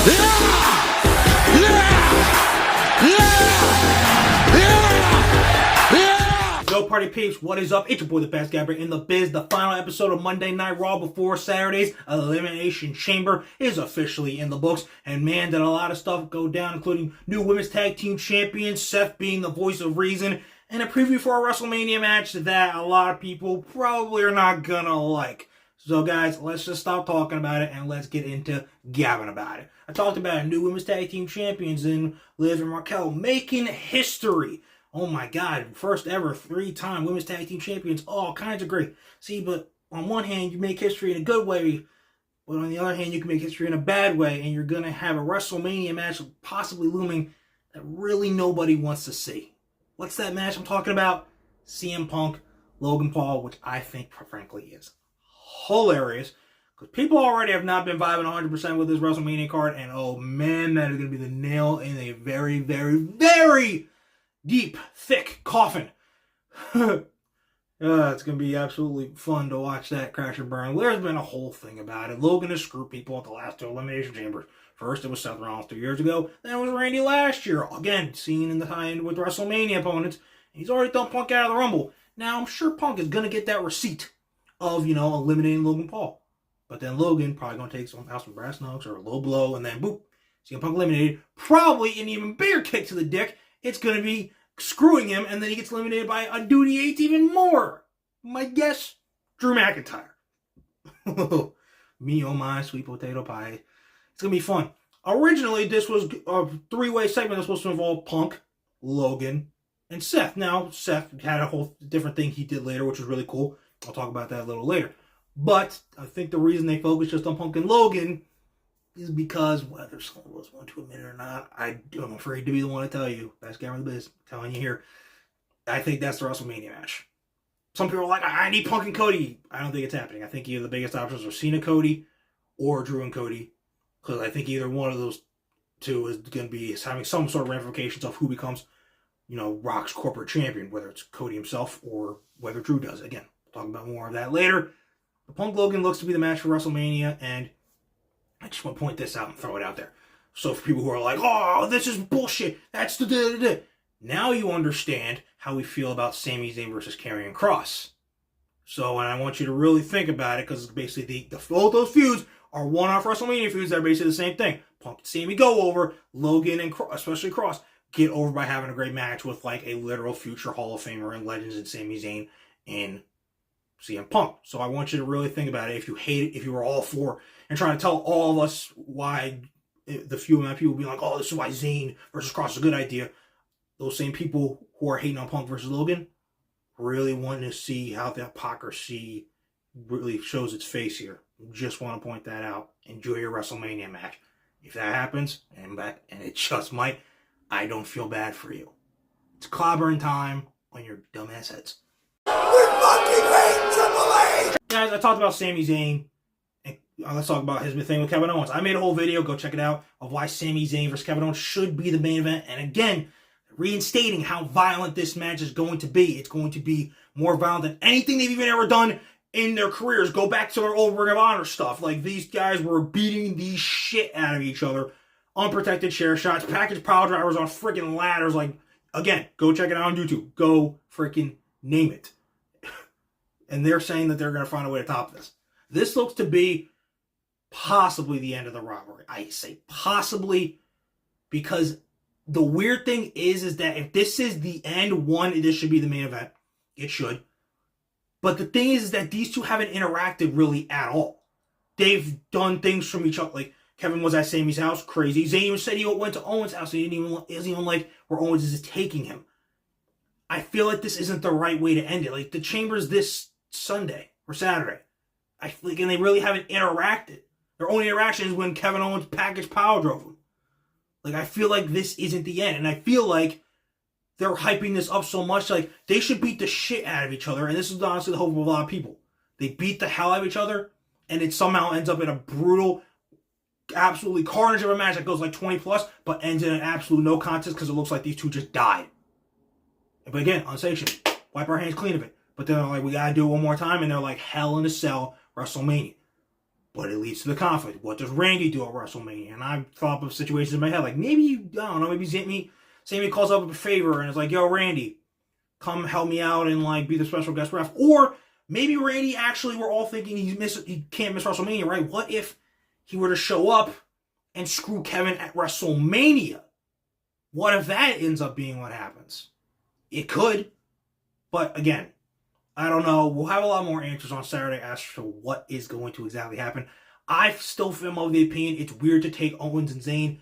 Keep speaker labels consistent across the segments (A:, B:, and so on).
A: Yo, party peeps, what is up? It's your boy, the best Gabe in the biz. The final episode of Monday Night Raw before Saturday's Elimination Chamber is officially in the books. And man, did a lot of stuff go down, including new women's tag team champions, Seth being the voice of reason, and a preview for a WrestleMania match that a lot of people probably are not gonna like. So guys, let's just stop talking about it and let's get into gabbing about it. I talked about new women's tag team champions in Liv and Raquel making history. Oh my God, first ever 3-time women's tag team champions. All kinds of great. See, but on one hand, you make history in a good way, but on the other hand, you can make history in a bad way, and you're going to have a WrestleMania match possibly looming that really nobody wants to see. What's that match I'm talking about? CM Punk, Logan Paul, which I think, frankly, is hilarious. Because people already have not been vibing 100% with this WrestleMania card, and oh man, that is going to be the nail in a very, very, very deep, thick coffin. It's going to be absolutely fun to watch that crash and burn. There's been a whole thing about it. Logan has screwed people at the last 2 Elimination Chambers. First, it was Seth Rollins 2 years ago. Then it was Randy last year. Again, seen in the tie-in with WrestleMania opponents. He's already thrown Punk out of the Rumble. Now, I'm sure Punk is going to get that receipt of, eliminating Logan Paul. But then Logan probably going to take some brass knucks or a low blow, and then boop, CM Punk eliminated. Probably an even bigger kick to the dick. It's going to be screwing him, and then he gets eliminated by a duty 8 even more. My guess, Drew McIntyre. Me, oh my, sweet potato pie. It's going to be fun. Originally, this was a 3-way segment that was supposed to involve Punk, Logan, and Seth. Now, Seth had a whole different thing he did later, which was really cool. I'll talk about that a little later. But I think the reason they focused just on Punk and Logan is because whether someone was want to admit it or not, I'm afraid to be the one to tell you. Best guy in the biz, telling you here. I think that's the WrestleMania match. Some people are like, I need Punk and Cody. I don't think it's happening. I think either the biggest options are Cena Cody or Drew and Cody. Because I think either one of those two is going to be having some sort of ramifications of who becomes, Rock's corporate champion, whether it's Cody himself or whether Drew does. Again, we'll talk about more of that later. The Punk Logan looks to be the match for WrestleMania, and I just want to point this out and throw it out there. So for people who are like, oh, this is bullshit, that's the da-da-da. Now you understand how we feel about Sami Zayn versus Karrion Kross. So, and I want you to really think about it, because basically both those feuds are one-off WrestleMania feuds that are basically the same thing. Punk and Sami go over, Logan and especially Kross get over by having a great match with like a literal future Hall of Famer and legends in Sami Zayn in CM Punk. So I want you to really think about it. If you hate it, if you were all for, and trying to tell all of us why the few amount of people be like, oh, this is why Zayn versus Kross is a good idea. Those same people who are hating on Punk versus Logan really want to see how the hypocrisy really shows its face here. Just want to point that out. Enjoy your WrestleMania match. If that happens, and it just might, I don't feel bad for you. It's clobbering time on your dumbass heads.
B: We're fucking great, Triple H!
A: Guys, I talked about Sami Zayn. And let's talk about his thing with Kevin Owens. I made a whole video, go check it out, of why Sami Zayn versus Kevin Owens should be the main event. And again, reinstating how violent this match is going to be. It's going to be more violent than anything they've even ever done in their careers. Go back to their old Ring of Honor stuff. Like, these guys were beating the shit out of each other. Unprotected chair shots, package power drivers on freaking ladders. Like, again, go check it out on YouTube. Go freaking name it. And they're saying that they're going to find a way to top this. This looks to be possibly the end of the rivalry. I say possibly, because the weird thing is that if this is the end, this should be the main event. It should. But the thing is that these two haven't interacted really at all. They've done things from each other. Like, Kevin was at Sami's house, crazy. Zayn even said he went to Owens' house. He isn't even like where Owens is taking him. I feel like this isn't the right way to end it. Like, the Chamber's this Sunday or Saturday. I feel like, and they really haven't interacted. Their only interaction is when Kevin Owens package power drove him. Like, I feel like this isn't the end. And I feel like they're hyping this up so much. Like, they should beat the shit out of each other. And this is honestly the hope of a lot of people. They beat the hell out of each other, and it somehow ends up in a brutal, absolutely carnage of a match that goes like 20 plus, but ends in an absolute no contest because it looks like these two just died. But again, unsanctioned. Wipe our hands clean of it. But then they're like, we gotta do it one more time, and they're like, Hell in a Cell, WrestleMania. but it leads to the conflict. What does Randy do at WrestleMania? And I've thought of situations in my head, like maybe, I don't know, maybe Sami calls up a favor and is like, yo, Randy, come help me out and like be the special guest ref. Or maybe Randy actually, we're all thinking he can't miss WrestleMania, right? What if he were to show up and screw Kevin at WrestleMania? What if that ends up being what happens? It could. But again, I don't know. We'll have a lot more answers on Saturday as to what is going to exactly happen. I still feel of the opinion it's weird to take Owens and Zayn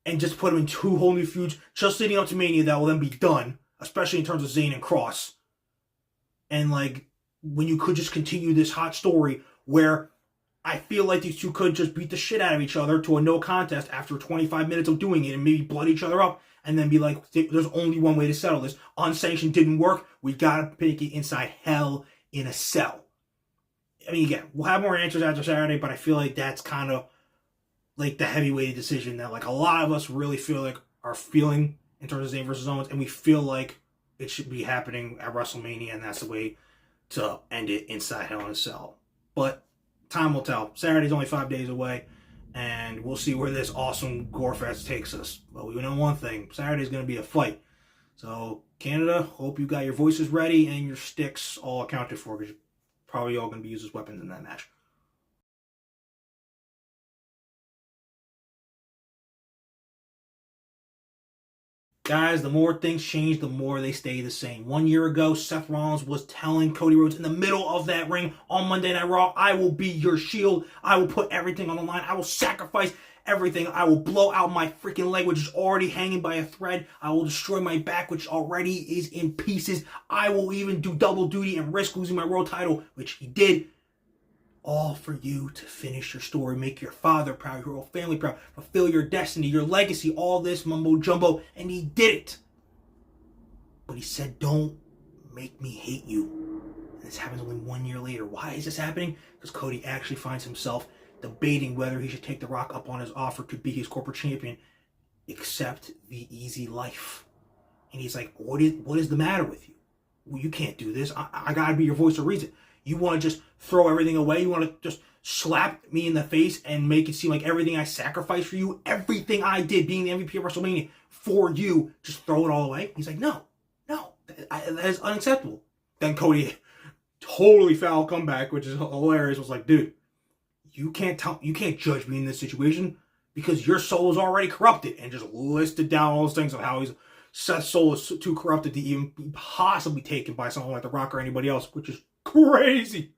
A: and just put them in two whole new feuds just leading up to Mania that will then be done, especially in terms of Zayn and Cross. And like, when you could just continue this hot story where I feel like these two could just beat the shit out of each other to a no contest after 25 minutes of doing it and maybe blood each other up and then be like, there's only one way to settle this. Unsanctioned didn't work. We gotta pick it inside Hell in a Cell. I mean, again, we'll have more answers after Saturday, but I feel like that's kind of like the heavyweight decision that like a lot of us really feel like are feeling in terms of Zayn versus Owens, and we feel like it should be happening at WrestleMania, and that's the way to end it inside Hell in a Cell. But time will tell. Saturday's only 5 days away, and we'll see where this awesome gore fest takes us. But we know one thing: Saturday's going to be a fight. So Canada, hope you got your voices ready and your sticks all accounted for, because you're probably all going to be used as weapons in that match. Guys, the more things change, the more they stay the same. 1 year ago, Seth Rollins was telling Cody Rhodes in the middle of that ring on Monday Night Raw, I will be your shield. I will put everything on the line. I will sacrifice everything. I will blow out my freaking leg, which is already hanging by a thread. I will destroy my back, which already is in pieces. I will even do double duty and risk losing my world title, which he did. All for you to finish your story, make your father proud, your whole family proud, fulfill your destiny, your legacy, all this mumbo jumbo, and he did it. But he said, don't make me hate you. And this happens only 1 year later. Why is this happening? Because Cody actually finds himself debating whether he should take The Rock up on his offer to be his corporate champion, accept the easy life. And he's like, what is the matter with you? Well, you can't do this. I gotta be your voice of reason. You want to just throw everything away? You want to just slap me in the face and make it seem like everything I sacrificed for you, everything I did being the MVP of WrestleMania for you, just throw it all away? He's like, no, that is unacceptable. Then Cody, totally foul comeback, which is hilarious, was like, dude, you can't judge me in this situation because your soul is already corrupted, and just listed down all those things of how Seth's soul is too corrupted to even be possibly taken by someone like The Rock or anybody else, which is crazy.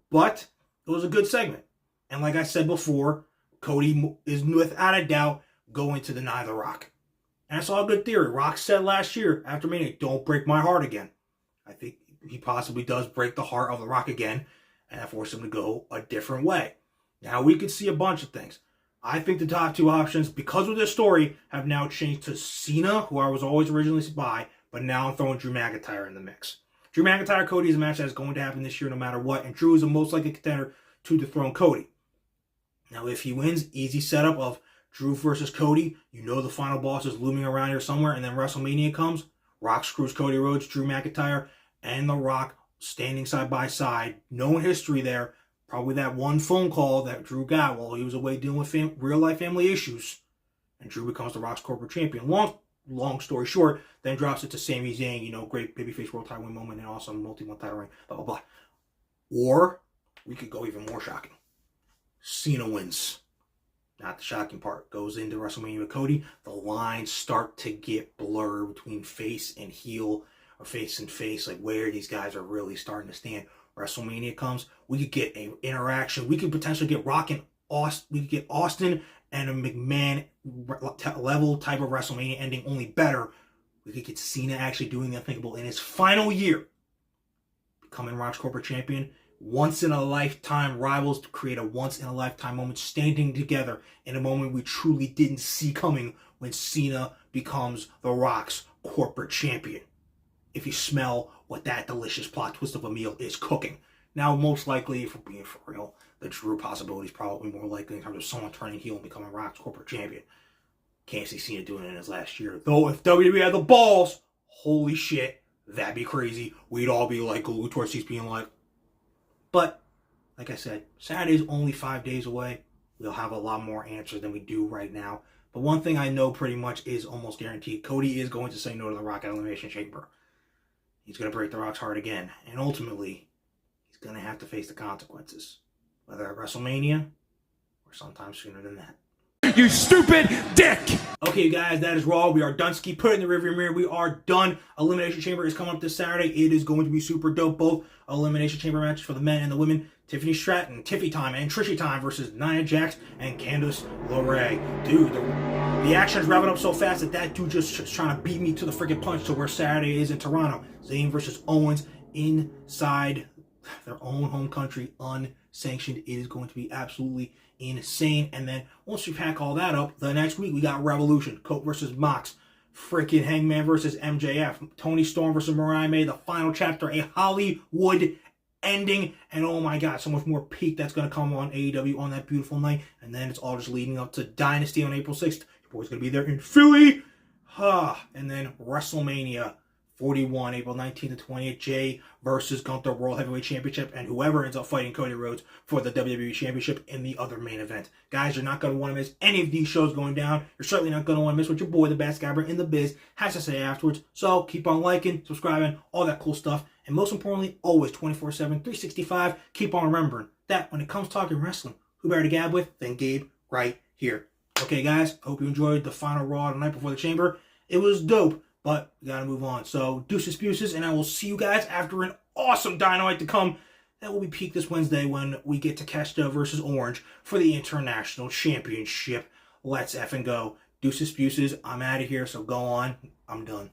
A: But it was a good segment. And like I said before, Cody is without a doubt going to deny The Rock. And I saw a good theory. Rock said last year after Mania, don't break my heart again. I think he possibly does break the heart of The Rock again, and that forced him to go a different way. Now we could see a bunch of things. I think the top two options, because of this story, have now changed to Cena, who I was always originally by, but now I'm throwing Drew McIntyre in the mix. Drew McIntyre Cody is a match that is going to happen this year no matter what, and Drew is the most likely contender to dethrone Cody. Now, if he wins, easy setup of Drew versus Cody. You know the final boss is looming around here somewhere, and then WrestleMania comes. Rock screws Cody Rhodes, Drew McIntyre, and The Rock standing side by side. No history there. Probably that one phone call that Drew got while he was away dealing with real-life family issues. And Drew becomes The Rock's corporate champion. Long story short, then drops it to Sami Zayn, great babyface world title win moment and awesome multi-one title reign, blah, blah, blah. Or we could go even more shocking. Cena wins. Not the shocking part. Goes into WrestleMania with Cody. The lines start to get blurred between face and heel, or face and face, like where these guys are really starting to stand. WrestleMania comes. We could get an interaction. We could potentially get Rock and Austin. We could get Austin and a McMahon level type of WrestleMania ending, only better. We could get Cena actually doing the unthinkable in his final year, becoming Rock's corporate champion. Once in a lifetime rivals to create a once in a lifetime moment, standing together in a moment we truly didn't see coming when Cena becomes The Rock's corporate champion. If you smell what that delicious plot twist of a meal is cooking. Now, most likely, if we're being for real, the Drew possibility is probably more likely in terms of someone turning heel and becoming Rock's corporate champion. Can't see Cena doing it in his last year. Though, if WWE had the balls, holy shit, that'd be crazy. We'd all be like glued to our seats being like, but like I said, Saturday's only 5 days away. We'll have a lot more answers than we do right now. But one thing I know pretty much is almost guaranteed. Cody is going to say no to The Rock at Elimination Chamber. He's going to break The Rock's heart again. And ultimately, he's going to have to face the consequences. Whether at WrestleMania or sometime sooner than that.
C: You stupid dick!
A: Okay, guys, that is Raw. We are done. Ski, put it in the rearview mirror. We are done. Elimination Chamber is coming up this Saturday. It is going to be super dope. Both Elimination Chamber matches for the men and the women. Tiffany Stratton, Tiffy Time, and Trishy Time versus Nia Jax and Candice LeRae. Dude, the action is revving up so fast that dude just trying to beat me to the freaking punch to where Saturday is in Toronto. Zayn versus Owens inside their own home country, unsanctioned. It is going to be absolutely insane. And then once we pack all that up, the next week we got Revolution, Coke versus Mox, freaking Hangman versus MJF, Tony Storm versus Mariah May, the final chapter, a Hollywood ending, and oh my god, so much more peak that's going to come on AEW on that beautiful night. And then it's all just leading up to Dynasty on April 6th. Your boy's going to be there in Philly. And then WrestleMania 41, April 19th to 20th, Jay versus Gunther World Heavyweight Championship, and whoever ends up fighting Cody Rhodes for the WWE Championship in the other main event. Guys, you're not going to want to miss any of these shows going down. You're certainly not going to want to miss what your boy, the best gabber in the biz, has to say afterwards. So keep on liking, subscribing, all that cool stuff. And most importantly, always 24/7, 365, keep on remembering that when it comes talking wrestling, who better to gab with than Gabe right here. Okay, guys, I hope you enjoyed the final Raw the night before the Chamber. It was dope. But we gotta move on. So deuces, buces, and I will see you guys after an awesome Dynamite to come. That will be peak this Wednesday when we get to Takeshita versus Orange for the International Championship. Let's effing go. Deuces, buces, I'm out of here, so go on. I'm done.